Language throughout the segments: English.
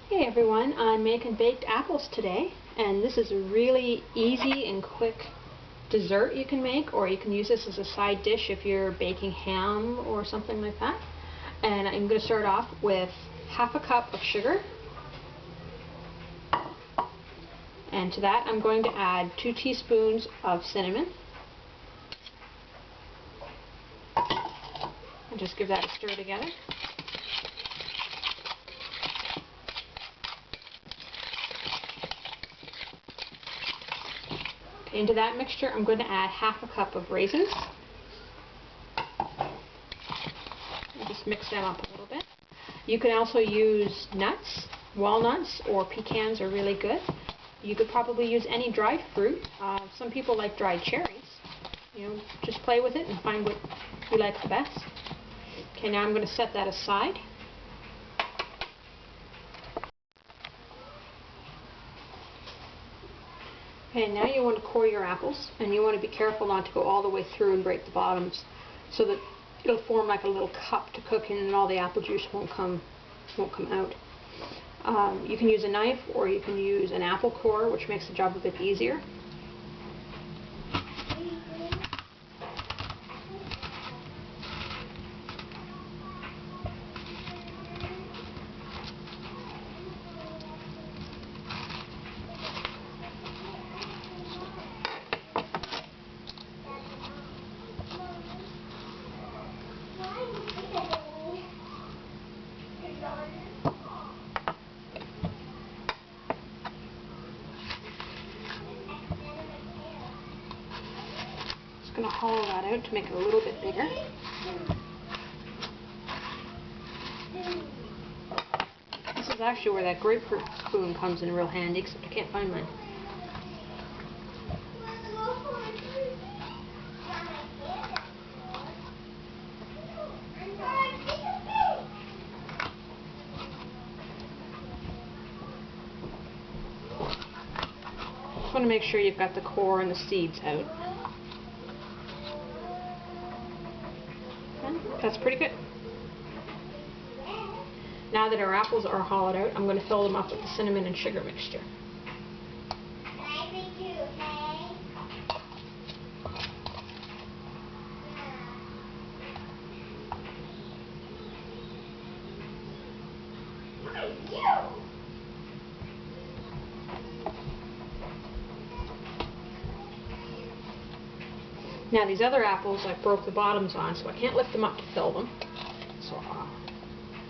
Hey everyone, I'm making baked apples today, and this is a really easy and quick dessert you can make, or you can use this as a side dish if you're baking ham or something like that. And I'm going to start off with half a cup of sugar, and to that I'm going to add 2 teaspoons of cinnamon, and just give that a stir together. Into that mixture, I'm going to add half a cup of raisins. And just mix them up a little bit. You can also use nuts. Walnuts or pecans are really good. You could probably use any dried fruit. Some people like dried cherries. Just play with it and find what you like the best. Okay, now I'm going to set that aside. Okay, now you want to core your apples, and you want to be careful not to go all the way through and break the bottoms, so that it'll form like a little cup to cook in, and all the apple juice won't come out. You can use a knife, or you can use an apple core, which makes the job a bit easier. I'm going to hollow that out to make it a little bit bigger. This is actually where that grapefruit spoon comes in real handy, except I can't find mine. Just want to make sure you've got the core and the seeds out. That's pretty good. Now that our apples are hollowed out, I'm going to fill them up with the cinnamon and sugar mixture. Now these other apples I broke the bottoms on, so I can't lift them up to fill them. So I'll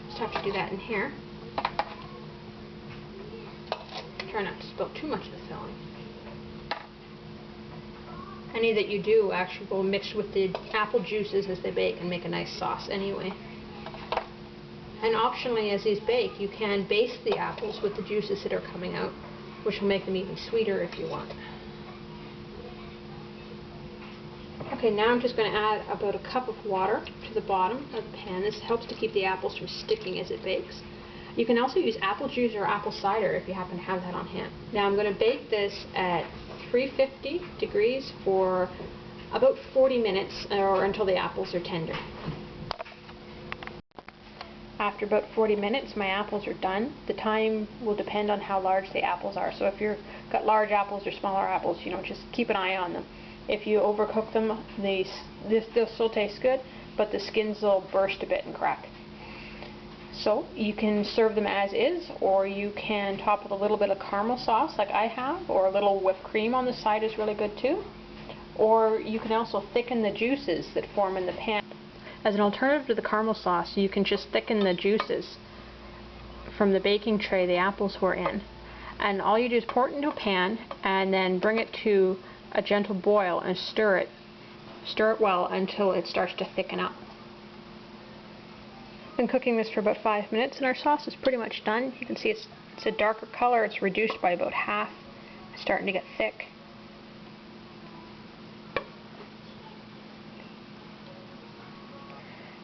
just have to do that in here. Try not to spill too much of the filling. Any that you do actually will mix with the apple juices as they bake and make a nice sauce anyway. And optionally, as these bake, you can baste the apples with the juices that are coming out, which will make them even sweeter if you want. Okay, now I'm just going to add about a cup of water to the bottom of the pan. This helps to keep the apples from sticking as it bakes. You can also use apple juice or apple cider if you happen to have that on hand. Now I'm going to bake this at 350 degrees for about 40 minutes, or until the apples are tender. After about 40 minutes, my apples are done. The time will depend on how large the apples are. So if you've got large apples or smaller apples, just keep an eye on them. If you overcook them, they'll still taste good, but the skins will burst a bit and crack. So you can serve them as is, or you can top with a little bit of caramel sauce like I have, or a little whipped cream on the side is really good too. Or you can also thicken the juices that form in the pan. As an alternative to the caramel sauce, you can just thicken the juices from the baking tray the apples were in. And all you do is pour it into a pan and then bring it to a gentle boil and stir it well until it starts to thicken up. Been cooking this for about 5 minutes, and our sauce is pretty much done. You can see it's a darker color. It's reduced by about half. It's starting to get thick.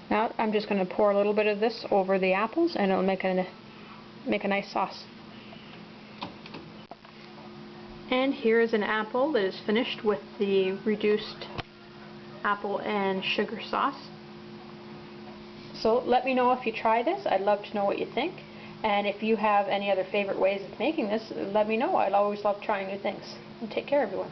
Now I'm just going to pour a little bit of this over the apples, and it'll make a nice sauce. And here is an apple that is finished with the reduced apple and sugar sauce. So let me know if you try this. I'd love to know what you think. And if you have any other favorite ways of making this, let me know. I'd always love trying new things. And take care, everyone.